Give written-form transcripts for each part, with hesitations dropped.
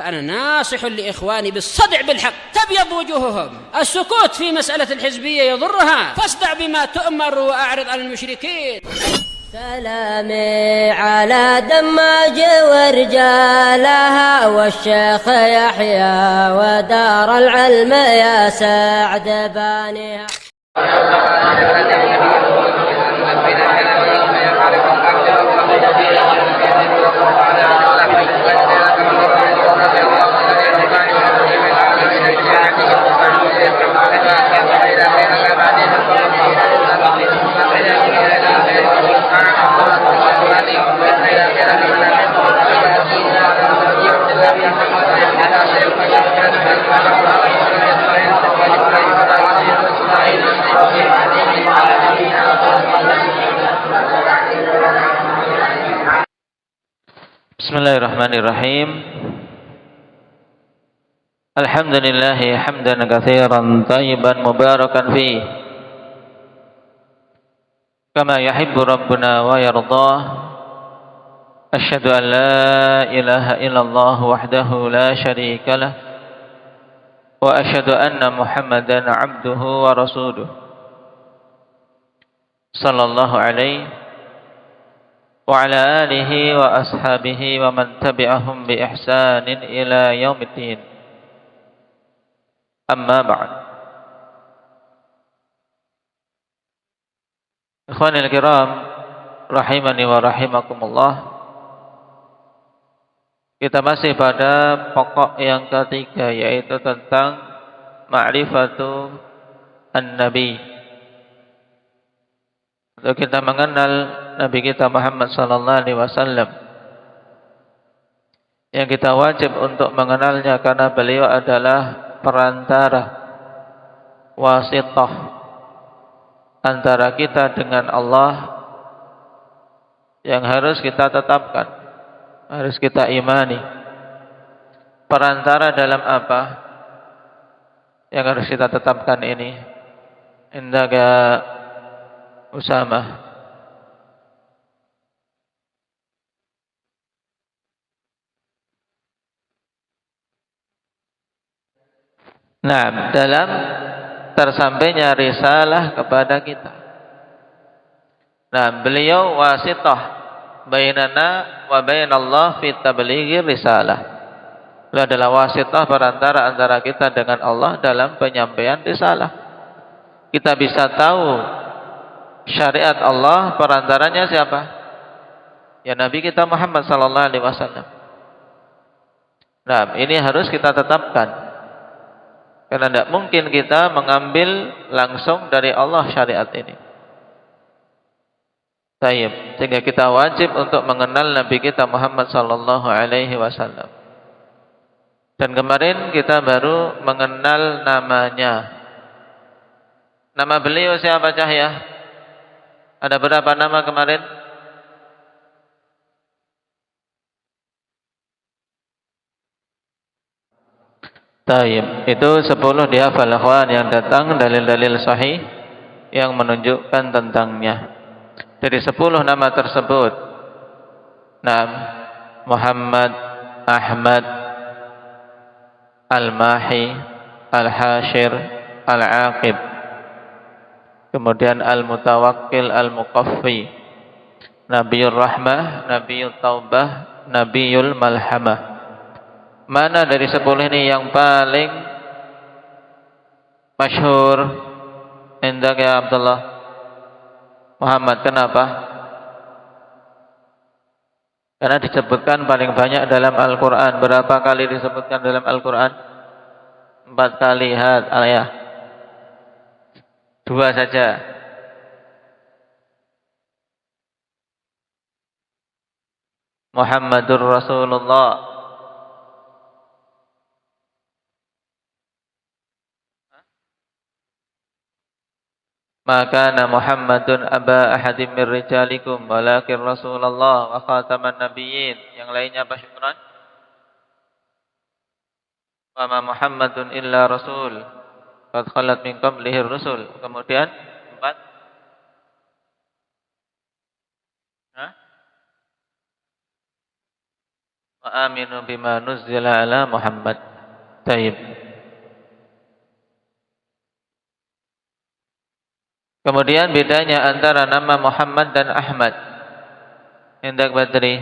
فأنا ناصح لإخواني بالصدع بالحق تبيض وجوههم. السكوت في مسألة الحزبية يضرها، فاصدع بما تؤمر وأعرض عن المشركين. سلامي على دماج ورجالها والشيخ يحيى ودار العلم يا سعد بانيها. Bismillahirrahmanirrahim. Alhamdulillahi hamdan katsiran thayyiban mubarakan fi kama yuhibbu rabbuna wa yardah. Asyhadu an la ilaha illallah wahdahu la syarika lah wa asyhadu anna Muhammadan abduhu wa rasuluh sallallahu alaihi wa ala alihi wa ashabihi wa man tabi'ahum bi ihsanin ila yaumiddin. Amma ba'd. Ikhwanil kiram rahimani wa rahimakumullah. Kita masih pada pokok yang ketiga, yaitu tentang ma'rifatu an-nabi. Untuk kita mengenal Nabi kita Muhammad sallallahu alaihi wasallam, yang kita wajib untuk mengenalnya karena beliau adalah perantara, wasithah antara kita dengan Allah, yang harus kita tetapkan, harus kita imani. Perantara dalam apa yang harus kita tetapkan ini? Indaka Usama. Nah, dalam tersampainya risalah kepada kita. Nah, beliau wasithah bainana wa bainallah fi tablighi risalah. Beliau adalah wasithah perantara antara kita dengan Allah dalam penyampaian risalah. Kita bisa tahu syariat Allah, perantaranya siapa? Ya Nabi kita Muhammad sallallahu alaihi wasallam. Nah, ini harus kita tetapkan. Karena tidak mungkin kita mengambil langsung dari Allah syariat ini. Baik, sehingga kita wajib untuk mengenal Nabi kita Muhammad sallallahu alaihi wasallam. Dan kemarin kita baru mengenal namanya. Nama beliau siapa, Cahya? Ada berapa nama kemarin? Taib. Itu 10 dihafal ikhwan, yang datang dalil-dalil sahih yang menunjukkan tentangnya. Dari 10 nama tersebut, Muhammad, Ahmad, Al-Mahi, Al-Hashir, Al-Aqib, kemudian Al-Mutawakkil, Al-Muqaffi, Nabiyur Rahmah, Nabiyut Taubah, Nabiyul Malhamah. Mana dari 10 ini yang paling masyhur? Indak ya Abdullah. Muhammad, kenapa? Karena disebutkan paling banyak dalam Al-Quran. Berapa kali disebutkan dalam Al-Quran? 4 kali. Ayah 2 saja. Muhammadur Rasulullah. Maka Muhammadun aba ahadim min rijalikum walakin Rasulullah wa khataman nabiyyin. Yang lainnya apa syukran? Wa ma Muhammadun illa rasul qad khalat min qablihi rusul. Kemudian 4. wa aminu bima nuzzila ala Muhammad. Taib. Kemudian bedanya antara nama Muhammad dan Ahmad. Hendak Badri.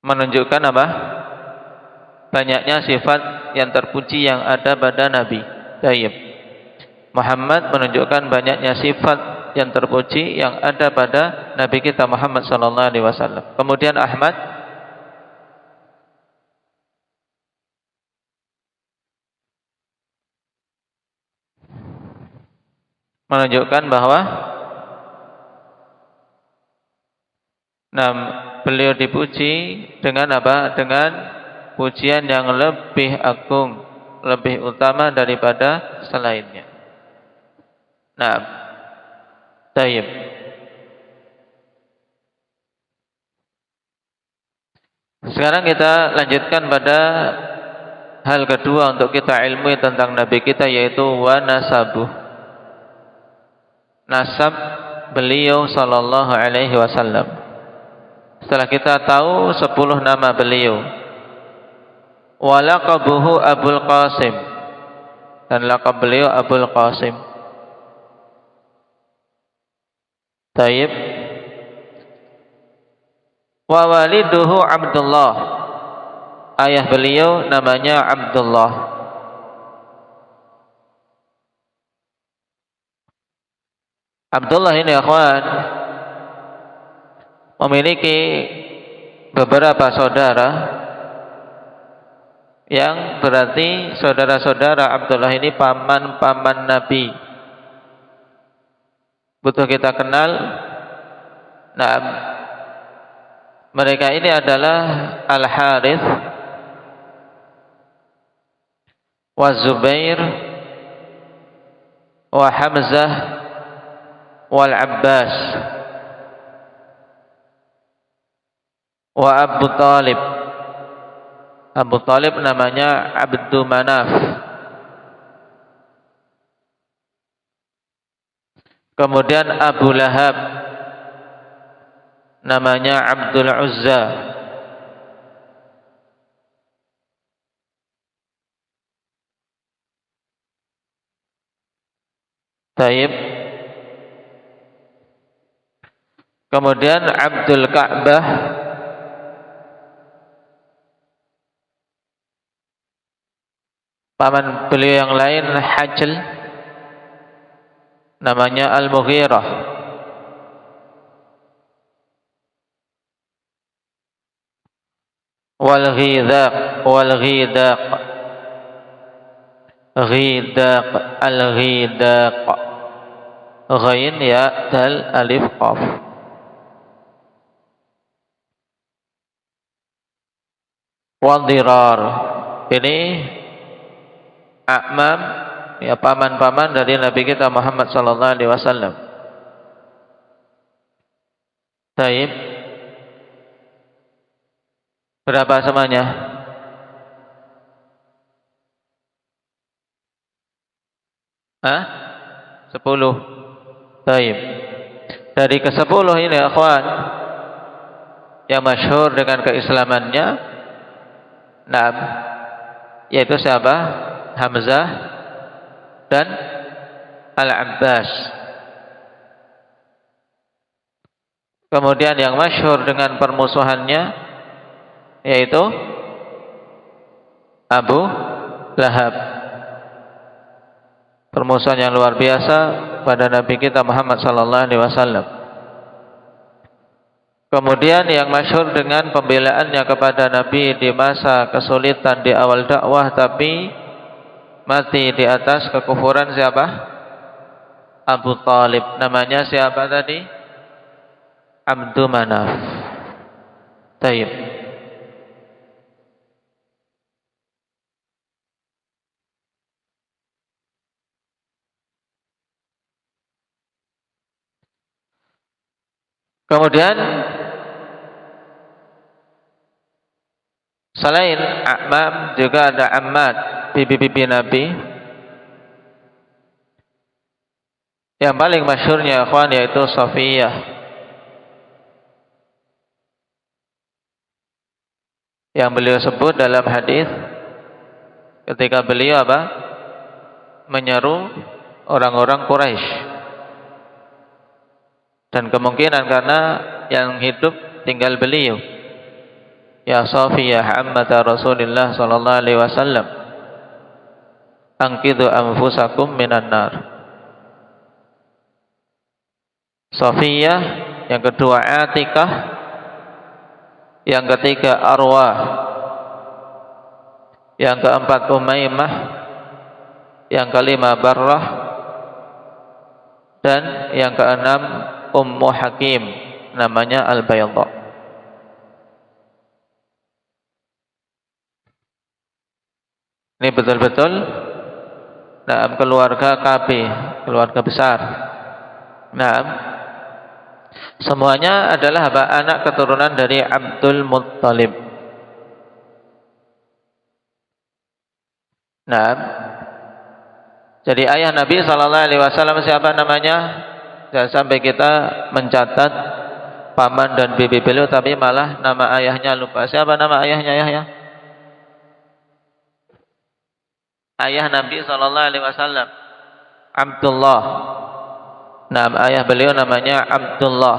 Menunjukkan apa? Banyaknya sifat yang terpuji yang ada pada Nabi. Taib. Muhammad menunjukkan banyaknya sifat yang terpuji yang ada pada Nabi kita Muhammad sallallahu alaihi wasallam. Kemudian Ahmad menunjukkan bahwa beliau dipuji dengan apa? Dengan pujian yang lebih agung, lebih utama daripada selainnya. Nah, tayyib. Sekarang kita lanjutkan pada hal kedua untuk kita ilmui tentang Nabi kita, yaitu wa nasabuh. Nasab beliau sallallahu alaihi wasallam. Setelah kita tahu 10 nama beliau, wa laqabuhu Abul Qasim, dan laqab beliau Abul Qasim. Taib. Wa waliduhu Abdullah, ayah beliau namanya Abdullah. Abdullah ini akhwan memiliki beberapa saudara, yang berarti saudara-saudara Abdullah ini paman-paman Nabi. Butuh kita kenal. Nah, mereka ini adalah Al-Harith wa Zubair wa Hamzah wal Abbas wa Abu Talib. Abu Talib namanya Abdu Manaf. Kemudian Abu Lahab namanya Abdul Uzza. Taib. Kemudian Abdul Ka'bah paman beliau yang lain Hajl namanya Al-Mughirah. Wal-Ghidaq Ghidaq Al-Ghidaq, ghain ya dal alif qaf. Wadirar, ini a'mam, ya paman-paman dari Nabi kita Muhammad sallallahu alaihi wasallam. Taib. Berapa semuanya? Hah? 10. Taib. Dari ke-10 ini akhwan yang masyhur dengan keislamannya, yaitu siapa? Hamzah dan Al-Abbas. Kemudian yang masyhur dengan permusuhannya yaitu Abu Lahab. Permusuhan yang luar biasa pada Nabi kita Muhammad sallallahu alaihi wasallam. Kemudian yang masyhur dengan pembelaannya kepada Nabi di masa kesulitan di awal dakwah, tapi mati di atas kekufuran siapa? Abu Talib. Namanya siapa tadi? Abdu Manaf. Taib. Kemudian selain A'mam juga ada Ammad, bibi-bibi Nabi. Yang paling masyhurnya ikhwan yaitu Safiyah, yang beliau sebut dalam hadis ketika beliau menyeru orang-orang Quraisy, dan kemungkinan karena yang hidup tinggal beliau. Ya Safiyah ammata Rasulillah sallallahu alaihi wasallam, angkidu anfusakum minan nar. Safiyah, yang kedua Atikah, yang ketiga Arwah, yang keempat Umaymah, yang kelima Barrah, dan yang keenam Ummu Hakim, namanya Al-Bayda. Ini betul-betul dalam keluarga KB, keluarga besar. Nah, semuanya adalah anak keturunan dari Abdul Muttalib. Nah, jadi ayah Nabi sallallahu alaihi wasallam siapa namanya? Jangan sampai kita mencatat paman dan bibi beliau tapi malah nama ayahnya lupa. Siapa nama ayahnya ya? Ayah Nabi sallallahu alaihi wasallam Abdullah. Nama ayah beliau namanya Abdullah.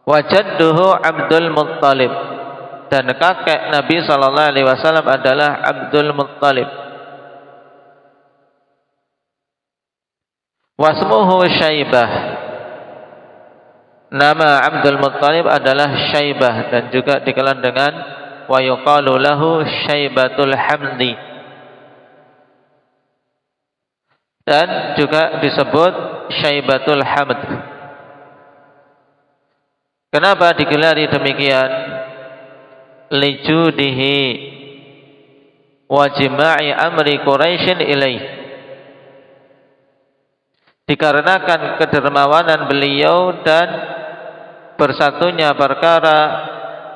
Wa jadduhu Abdul Muttalib, dan kakek Nabi sallallahu alaihi wasallam adalah Abdul Muttalib. Wasmuhu Syaibah. Nama Abdul Muttalib adalah Syaibah, dan juga dikenal dengan wa yuqalu lahu Syaibatul Hamdi, dan juga disebut Syaibatul Hamd. Kenapa digelari demikian? Lijudihi wa jima'i amri Quraisyin ilaih, dikarenakan kedermawanan beliau dan bersatunya perkara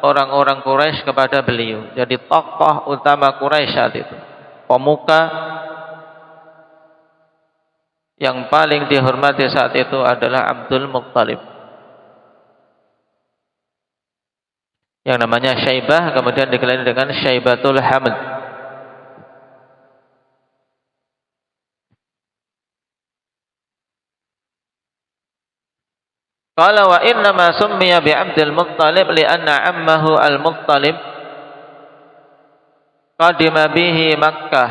orang-orang Quraisy kepada beliau. Jadi tokoh utama Quraisy saat itu, pemuka yang paling dihormati saat itu adalah Abdul Muttalib, yang namanya Syaibah, kemudian digelari dengan Syaibatul Hamd. Qala wa inna ma summiya bi Abdul Muttalib li'anna ammahu al-Muttalib qadima bihi Makkah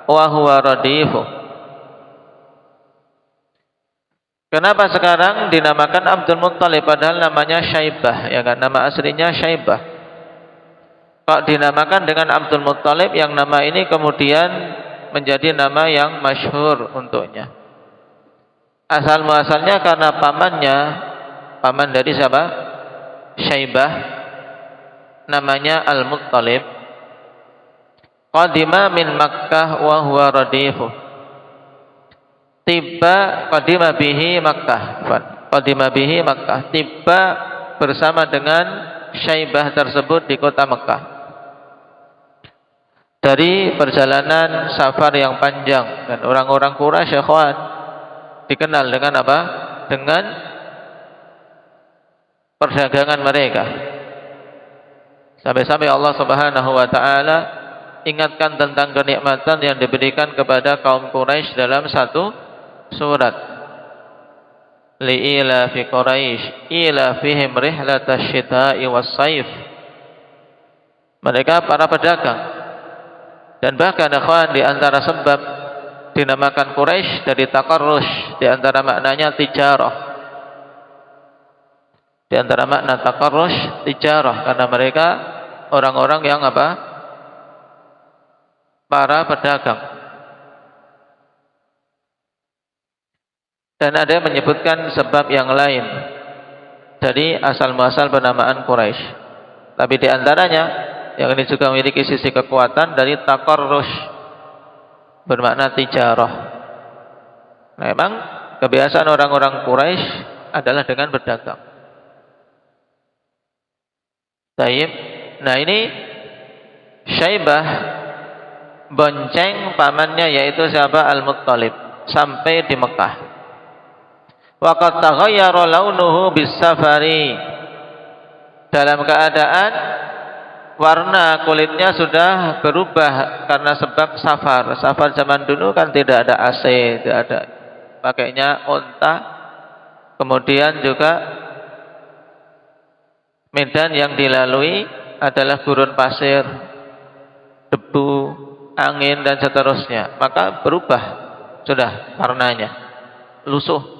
wa huwa radifuh. Kenapa sekarang dinamakan Abdul Muttalib padahal namanya Syaibah, ya kan? Nama aslinya Syaibah. Kok dinamakan dengan Abdul Muttalib, yang nama ini kemudian menjadi nama yang masyhur untuknya. Asal muasalnya karena paman dari siapa? Syaibah, namanya Al-Muttalib. Qadima min Makkah wa huwa radifuh. Tiba qadima bihi Makkah. Qadima bihi Makkah. Tiba bersama dengan Syaibah tersebut di kota Makkah. Dari perjalanan safar yang panjang, dan orang-orang Quraisy ikhwan dikenal dengan apa? Dengan perdagangan mereka. Sampai-sampai Allah Subhanahu wa taala ingatkan tentang kenikmatan yang diberikan kepada kaum Quraisy dalam satu surat. Li'ila fi Quraisy ila fihim rihlatash shita'i was-saif. Mereka para pedagang, dan bahkan ikhwan di antara sebab dinamakan Quraisy dari takarrush, di antara maknanya tijarah. Di antara makna takarrush tijarah, karena mereka orang-orang yang apa? Para pedagang. Dan ada yang menyebutkan sebab yang lain dari asal muasal penamaan Quraisy. Tapi di antaranya yang ini juga memiliki sisi kekuatan dari takarrush, bermakna tijarah. Memang kebiasaan orang-orang Quraisy adalah dengan berdagang. Taib. Nah, ini Syaibah bonceng pamannya yaitu siapa? Al-Muttalib sampai di Mekah. wa qad taghayyara launuhu bis-safari, dalam keadaan warna kulitnya sudah berubah karena sebab safar. Safar zaman dulu kan tidak ada AC, tidak ada, pakainya unta. Kemudian juga medan yang dilalui adalah gurun pasir, debu, angin dan seterusnya, maka berubah sudah warnanya, lusuh.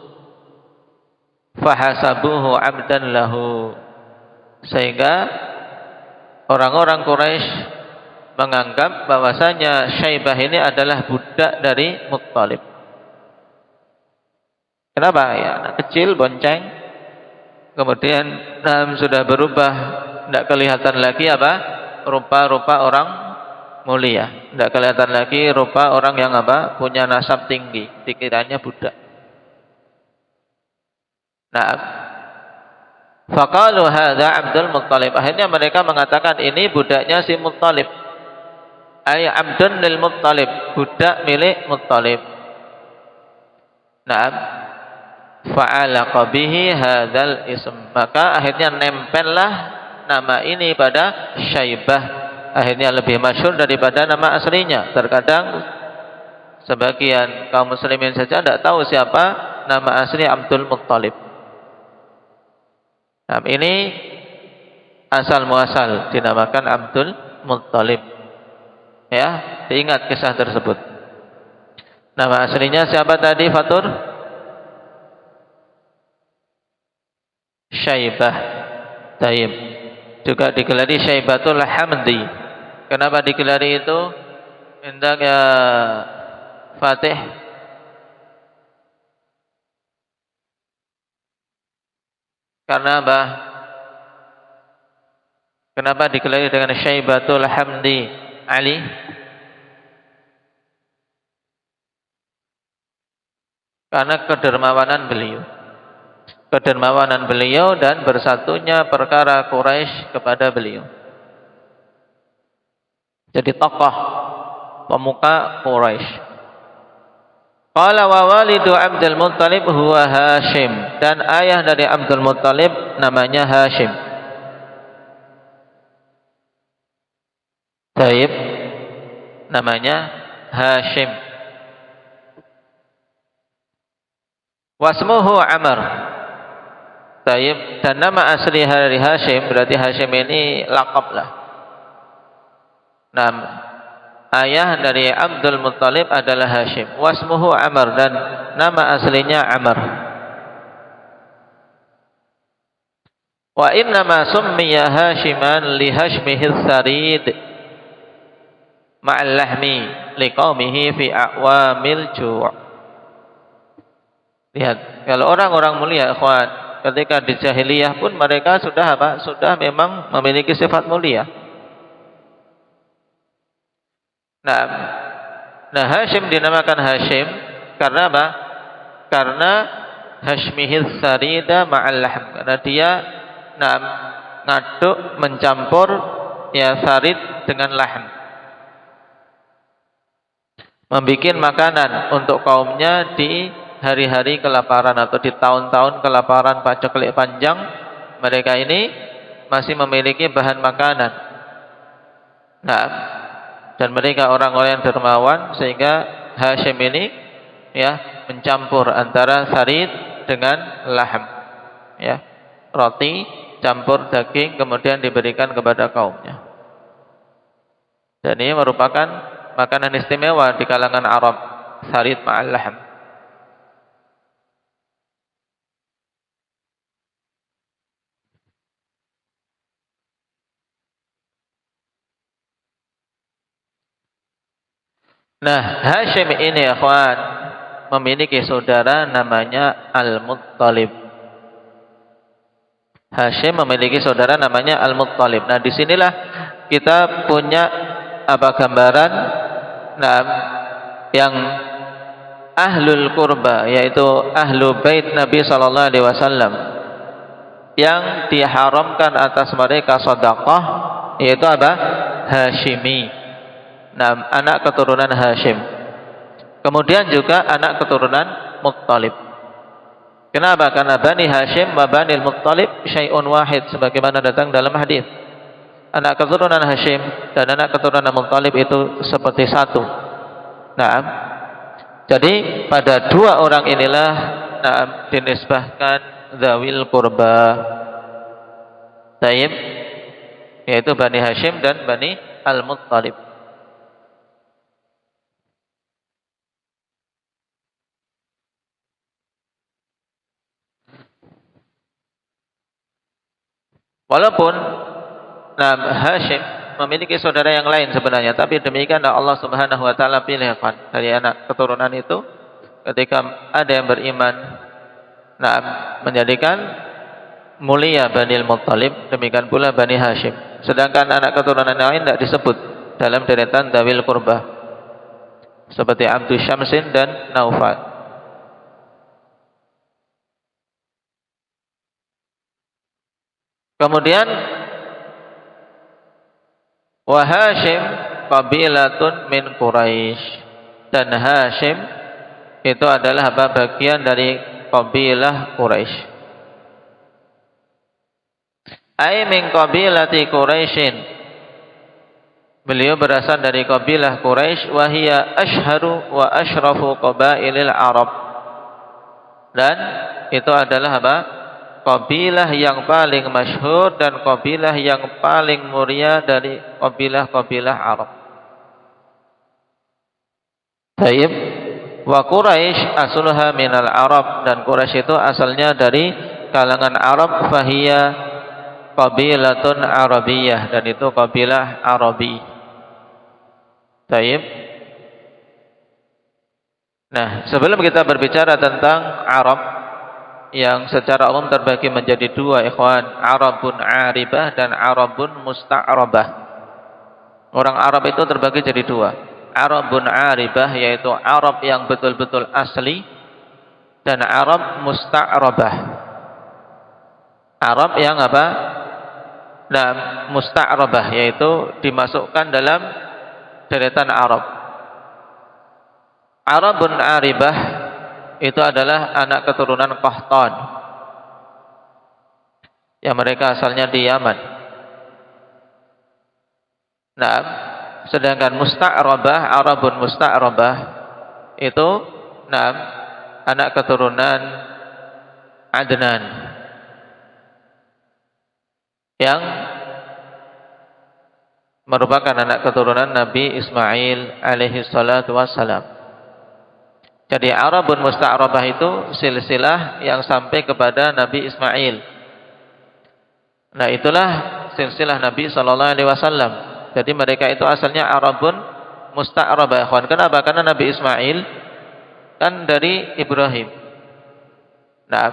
Fahasabuhu abdan lahu, sehingga orang-orang Quraisy menganggap bahwasanya Syaibah ini adalah budak dari Muttalib. Kenapa? Ya, anak kecil bonceng, kemudian sudah berubah, tidak kelihatan lagi apa? Rupa-rupa orang mulia, tidak kelihatan lagi rupa orang yang apa? Punya nasab tinggi, dikiranya budak. Nah, faqalu hadza Abdul Muttalib, akhirnya mereka mengatakan ini budaknya si Muttalib. Ay abdun lil Muttalib, budak milik Muttalib. Naam, fa'alaqa bihi hadzal ism, maka akhirnya nempellah nama ini pada Syaibah, akhirnya lebih masyhur daripada nama aslinya. Terkadang sebagian kaum muslimin saja tidak tahu siapa nama asli Abdul Muttalib. Nah, ini asal muasal dinamakan Abdul Muttalib. Ya, diingat kisah tersebut. Nama aslinya siapa tadi, Fatur? Syaibah. Taib. Juga digelari Syaibatul Hamdi. Kenapa digelari itu? Hendak ya Fatih. Karena apa? Kenapa digelari dengan Syaibatul Hamdi? Ali? Karena kedermawanan beliau. Kedermawanan beliau dan bersatunya perkara Quraisy kepada beliau. Jadi tokoh pemuka Quraisy. Qala wa walidu Abdul Muttalib huwa Hashim, dan ayah dari Abdul Muttalib namanya Hashim. Taib, namanya Hashim. Wasmuhu Amr. Taib, dan nama asli dari Hashim, berarti Hashim ini laqab lah. Nama ayah dari Abdul Muttalib adalah Hashim. Wasmuhu Amr, dan nama aslinya Amr. Wa innama summiya Hashiman li hashmihi sarid ma'al lahmi liqaumihi fi a'wamil ju'. Lihat, kalau orang-orang mulia, ikhwan, ketika di jahiliyah pun mereka sudah apa? Sudah memang memiliki sifat mulia. Nah, Hashim dinamakan Hashim karena apa? Karena hashmihil sarida ma'al lahm, karena dia ngaduk mencampur ya sarid dengan lahm, membikin makanan untuk kaumnya di hari-hari kelaparan atau di tahun-tahun kelaparan paceklik panjang. Mereka ini masih memiliki bahan makanan. Nah, dan mereka orang-orang yang dermawan, sehingga Hashim ini ya mencampur antara sarid dengan lahm, ya, roti campur daging kemudian diberikan kepada kaumnya. Dan ini merupakan makanan istimewa di kalangan Arab, sarid ma'al lahm. Nah, Hashim ini ikhwan memiliki saudara namanya Al-Muttalib. Hashim memiliki saudara namanya Al-Muttalib. Nah, disinilah kita punya apa gambaran yang ahlul qurba, yaitu ahlu bait Nabi sallallahu alaihi wasallam, yang diharamkan atas mereka sedekah, yaitu apa? Hashimi. Nah, anak keturunan Hashim. Kemudian juga anak keturunan Muttalib. Kenapa? Karena Bani Hashim wa Bani Al-Muttalib syai'un wahid, sebagaimana datang dalam hadis. Anak keturunan Hashim dan anak keturunan Muttalib itu seperti satu. Nah, jadi pada dua orang inilah dinisbahkan dzawil qurba. Taib, yaitu Bani Hashim dan Bani Al-Muttalib. Walaupun Hashim memiliki saudara yang lain sebenarnya, tapi demikian Allah Subhanahu wa taala pilihkan dari anak keturunan itu ketika ada yang beriman, menjadikan mulia Bani Al-Muttalib, demikian pula Bani Hashim. Sedangkan anak keturunan yang lain tidak disebut dalam deretan dzawil qurba, seperti Abdus Syamsin dan Naufal. Kemudian wa Hashim qabilatun min Quraisy, dan Hashim itu adalah bagian dari kabilah Quraisy. Ai min qabilati Quraisyin, beliau berasal dari kabilah Quraisy, wa hiya ashharu wa ashrafu qabailil Arab, dan itu adalah kabilah yang paling masyhur dan kabilah yang paling mulia dari kabilah-kabilah Arab. Baik, wa Quraisy asluha minal Arab, dan Quraisy itu asalnya dari kalangan Arab, fahiya qabilatun Arabiyah, dan itu kabilah Arabi. Baik. Nah, sebelum kita berbicara tentang Arab yang secara umum terbagi menjadi dua, ikhwan, Arabun Aribah dan Arabun Musta'rabah. Orang Arab itu terbagi jadi dua. Arabun Aribah, yaitu Arab yang betul-betul asli, dan Arab Musta'rabah, Arab yang Musta'rabah, yaitu dimasukkan dalam deretan Arab. Arabun Aribah itu adalah anak keturunan Qahtan, yang mereka asalnya di Yaman. Nah, sedangkan Musta'rabah, Arabun Musta'rabah itu anak keturunan Adnan, yang merupakan anak keturunan Nabi Ismail alaihi salatu wassalam. Jadi Arabun Musta'rabah itu silsilah yang sampai kepada Nabi Ismail. Nah, itulah silsilah Nabi sallallahu alaihi wasallam. Jadi mereka itu asalnya Arabun Musta'rabah. Kenapa? Karena Nabi Ismail kan dari Ibrahim. Nah,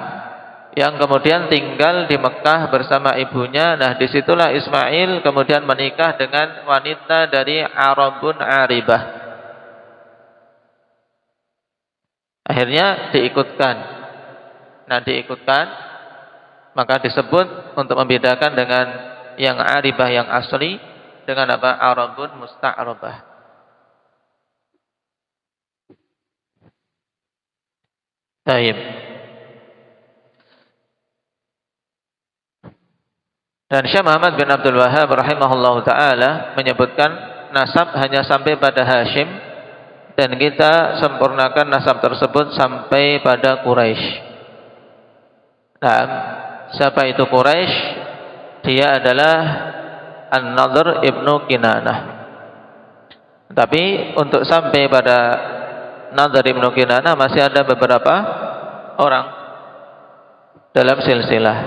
yang kemudian tinggal di Mekah bersama ibunya. Nah, disitulah Ismail kemudian menikah dengan wanita dari Arabun Aribah. Akhirnya diikutkan. Nah, diikutkan, maka disebut untuk membedakan dengan yang Aribah yang asli dengan Arabun Musta'rabah. Baik. Dan Syekh Muhammad bin Abdul Wahhab rahimahullahu taala menyebutkan nasab hanya sampai pada Hashim, dan kita sempurnakan nasab tersebut sampai pada Quraisy. Nah, siapa itu Quraisy? Dia adalah An-Nadhr ibnu Kinanah. Tapi untuk sampai pada Nadhr ibnu Kinanah masih ada beberapa orang dalam silsilah.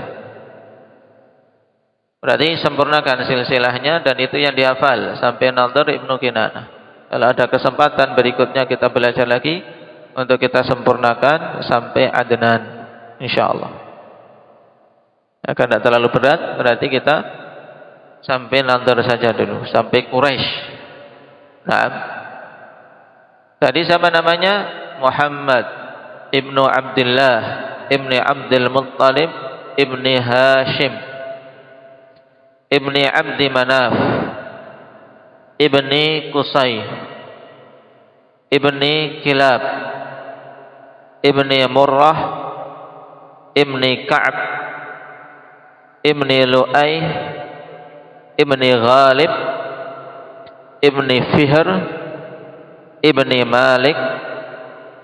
Berarti sempurnakan silsilahnya, dan itu yang dihafal sampai Nadhr ibnu Kinanah. Kalau ada kesempatan berikutnya kita belajar lagi untuk kita sempurnakan sampai Adnan, insyaallah. Akan tidak terlalu berat, berarti kita sampai Nadhr saja dulu, sampai Quraisy. Nah, tadi siapa namanya? Muhammad ibnu Abdullah ibni Abdul Muttalib ibni Hashim ibni Abdi Manaf ibni Qusay ibni Kilab ibni Murrah ibni Ka'ab ibni Lu'ay ibni Ghalib ibni Fihr ibni Malik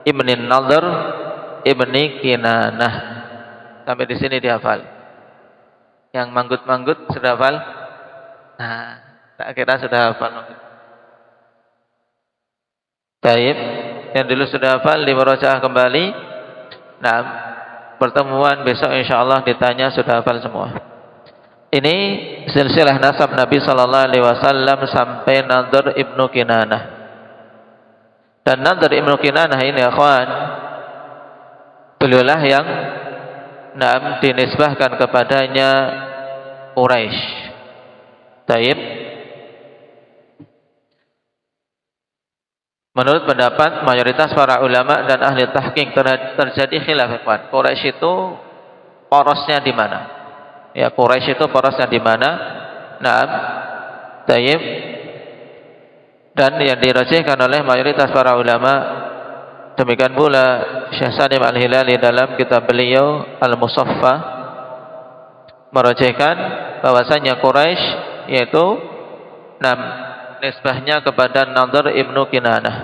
ibni Nadhr ibni Kinanah. Sampai di sini dihafal. Yang manggut-manggut sudah hafal? Nah, tak kira sudah hafal. Baik, yang dulu sudah hafal dimurojaah kembali. Nah, pertemuan besok insyaallah ditanya sudah hafal semua. Ini silsilah nasab Nabi sallallahu alaihi wasallam sampai Nadhr ibnu Kinanah. Dan Nadhr ibnu Kinanah ini akhwan, beliaulah yang dinisbahkan kepadanya Quraisy. Taib. Menurut pendapat mayoritas para ulama dan ahli tahqiq terjadi khilaf. Quraisy itu porosnya di mana? Ya, Quraisy itu porosnya di mana? Naam. Taib. Dan yang dirajihkan oleh mayoritas para ulama, demikian pula Syekh Salim Al-Hilali dalam kitab beliau Al-Musaffa merajihkan bahwasanya Quraisy yaitu nisbahnya kepada Nadhr ibnu Kinanah.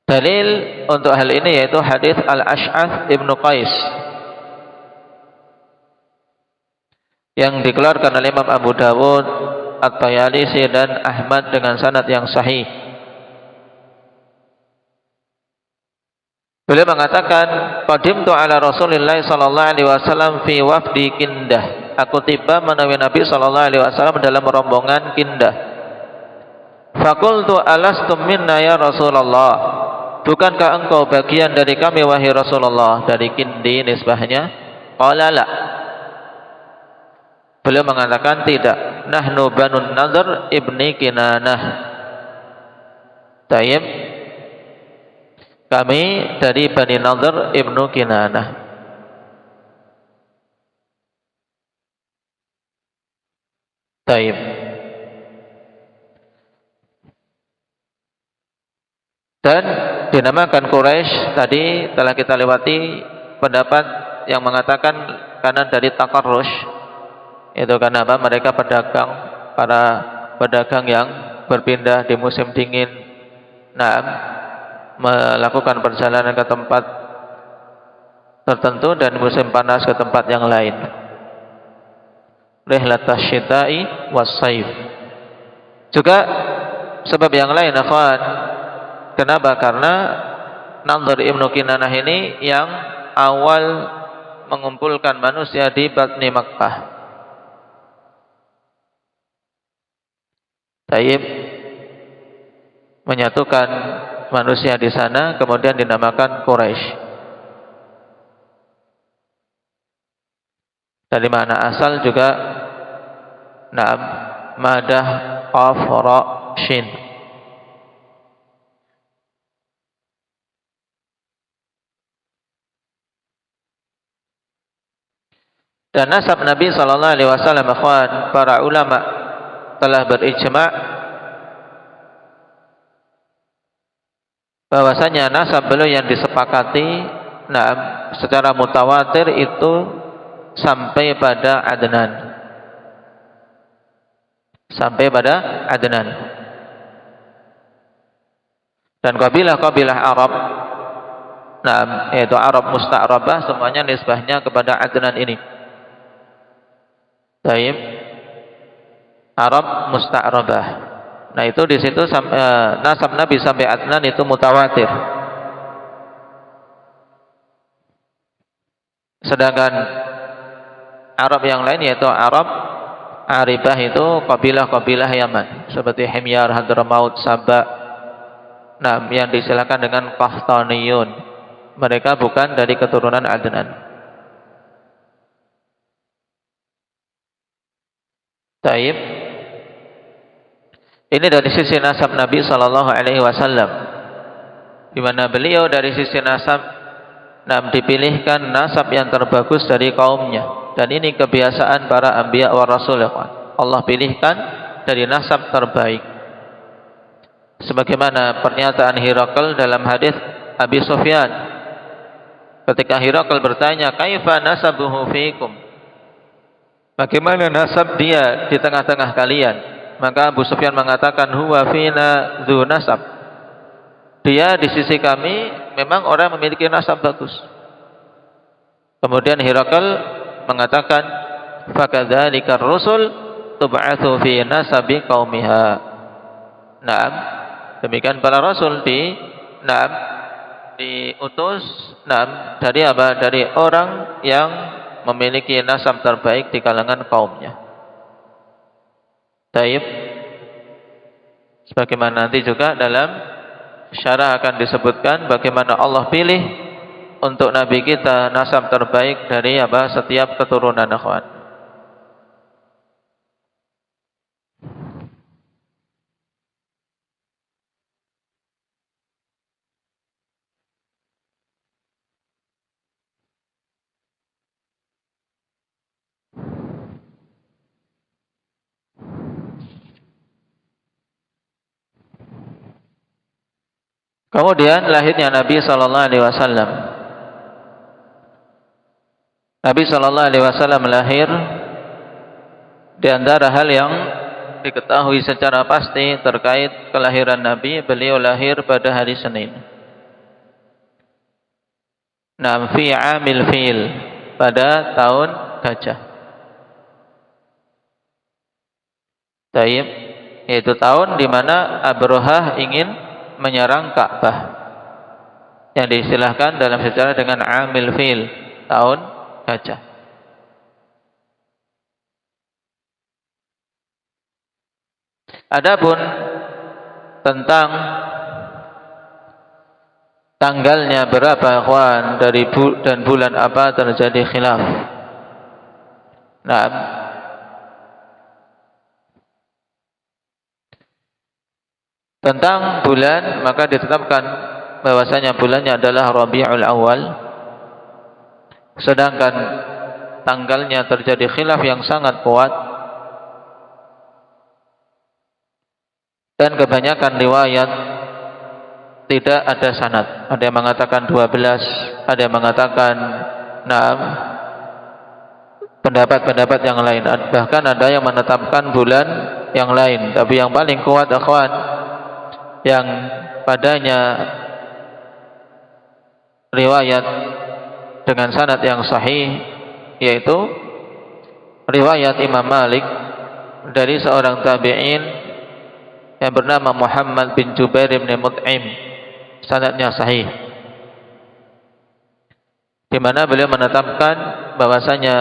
Dalil untuk hal ini yaitu hadis Al-Ash'ath ibnu Qais yang dikeluarkan oleh Imam Abu Dawud, At-Tayalisi dan Ahmad dengan sanad yang sahih. Beliau mengatakan, "Qadimtu ala Rasulillah sallallahu alaihi wasallam fi wafdi Kindah." Aku tiba menemui Nabi sallallahu alaihi wasallam dalam rombongan Kindah. Faqultu alastum minna ya Rasulullah? Bukankah engkau bagian dari kami wahai Rasulullah? Dari Kindi nisbahnya. Qala la. Beliau mengatakan tidak. Nahnu Banu Nadhr ibni Kinanah. Tayyib. Kami dari Bani Nadhr ibnu Kinanah. Taib. Dan dinamakan Quraisy tadi telah kita lewati pendapat yang mengatakan karena dari takarrush, itu karena apa? Mereka pedagang, para pedagang yang berpindah di musim dingin, melakukan perjalanan ke tempat tertentu dan musim panas ke tempat yang lain. Rihlatash syita'i was-saif. Juga sebab yang lain, akhwan. Kenapa? Karena Nadhr ibnu Kinanah ini yang awal mengumpulkan manusia di Batni Makkah. Taib menyatukan manusia di sana, kemudian dinamakan Quraisy. Dari mana asal juga madah qaf ra shin. Dan nasab Nabi sallallahu alaihi wasallam, akhwan, para ulama telah berijma' bahwasanya nasab beliau yang disepakati secara mutawatir itu sampai pada Adnan. Sampai pada Adnan. Dan kabilah-kabilah Arab, yaitu Arab Musta'rabah, semuanya nisbahnya kepada Adnan ini. Taib. Arab Musta'rabah. Nah, itu di situ nasab Nabi sampai Adnan itu mutawatir. Sedangkan Arab yang lain yaitu Arab Aribah itu kabilah-kabilah Yaman seperti Himyar, Hadramaut, Sabah. Yang disilakan dengan Qahtaniyun. Mereka bukan dari keturunan Adnan. Taib. Ini dari sisi nasab Nabi sallallahu alaihi wasallam. Di mana beliau dari sisi nasab dipilihkan nasab yang terbagus dari kaumnya. Dan ini kebiasaan para anbiya wa rasul. Allah pilihkan dari nasab terbaik. Sebagaimana pernyataan Hirakal dalam hadis Abi Sufyan Ketika Hirakal bertanya, "Kaifa nasabuhu fiikum?" Bagaimana nasab dia di tengah-tengah kalian? Maka Abu Sufyan mengatakan, "Huwa fina dzu nasab." Dia di sisi kami memang orang yang memiliki nasab bagus. Kemudian Hirakal mengatakan, "Fakadzalika ar-rusul tub'atsu fi nasabi qaumiha." Naam, demikian para rasul diutus dari apa? Dari orang yang memiliki nasab terbaik di kalangan kaumnya. Taib. Sebagaimana nanti juga dalam syarah akan disebutkan bagaimana Allah pilih untuk Nabi kita nasab terbaik dari apa? Setiap keturunan, akhwan. Kemudian lahirnya Nabi sallallahu alaihi wasallam. Nabi sallallahu alaihi wasallam lahir di antara hal yang diketahui secara pasti terkait kelahiran Nabi, beliau lahir pada hari Senin. Fi amil fil, pada tahun gajah. Taib, yaitu tahun di mana Abrahah ingin menyerang Ka'bah, yang diistilahkan dalam sejarah dengan amil fil, tahun gajah. Adapun tentang tanggalnya berapa, ikhwan, dan bulan apa, terjadi khilaf. Tentang bulan, maka ditetapkan bahwasanya bulannya adalah Rabiul Awal. Sedangkan tanggalnya terjadi khilaf yang sangat kuat. Dan kebanyakan riwayat tidak ada sanad. Ada yang mengatakan 12, ada yang mengatakan 6, pendapat-pendapat yang lain. Bahkan ada yang menetapkan bulan yang lain. Tapi yang paling kuat, akhwan, yang padanya riwayat dengan sanad yang sahih, yaitu riwayat Imam Malik dari seorang tabi'in yang bernama Muhammad bin Jubair bin Mut'im. Sanadnya sahih, di mana beliau menetapkan bahwasanya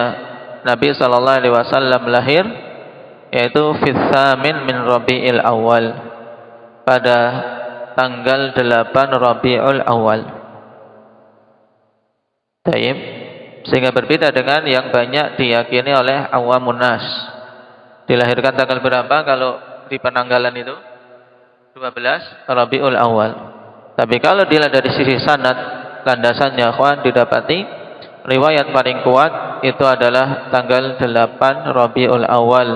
Nabi sallallahu alaihi wasallam lahir yaitu fi tsamin min Rabiul Awal, pada tanggal 8 Rabiul Awal. Taib. Sehingga berbeda dengan yang banyak diyakini oleh awamun nas. Dilahirkan tanggal berapa kalau di penanggalan itu? 12 Rabiul Awal. Tapi kalau dilihat dari sisi sanad, landasannya, akhwan, didapati riwayat paling kuat itu adalah tanggal 8 Rabiul Awal,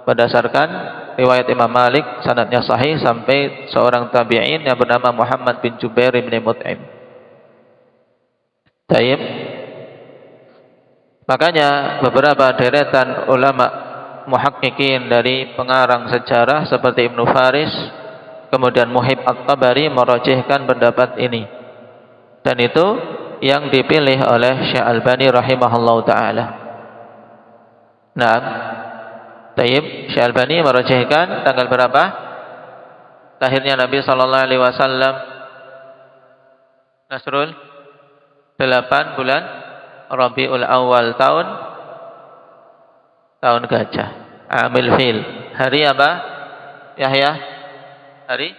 berdasarkan riwayat Imam Malik, sanadnya sahih sampai seorang tabi'in yang bernama Muhammad bin Jubair bin Mut'im. Taib. Makanya beberapa deretan ulama muhaqqiqin dari pengarang sejarah seperti Ibnu Faris, kemudian Muhib At-Tabari merajihkan pendapat ini. Dan itu yang dipilih oleh Syekh Albani rahimahullahu taala. Taib, Syekh Albani merajihkan tanggal berapa lahirnya Nabi sallallahu alaihi wasallam? Nasrul 8 bulan Rabiul Awal, tahun gajah, amil fil. Hari apa, Yahya? Hari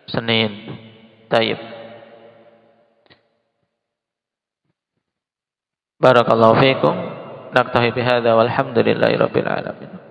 Senin. Taib. Barakallahu fiikum. Naktahi bihadza walhamdulillahi rabbil alamin.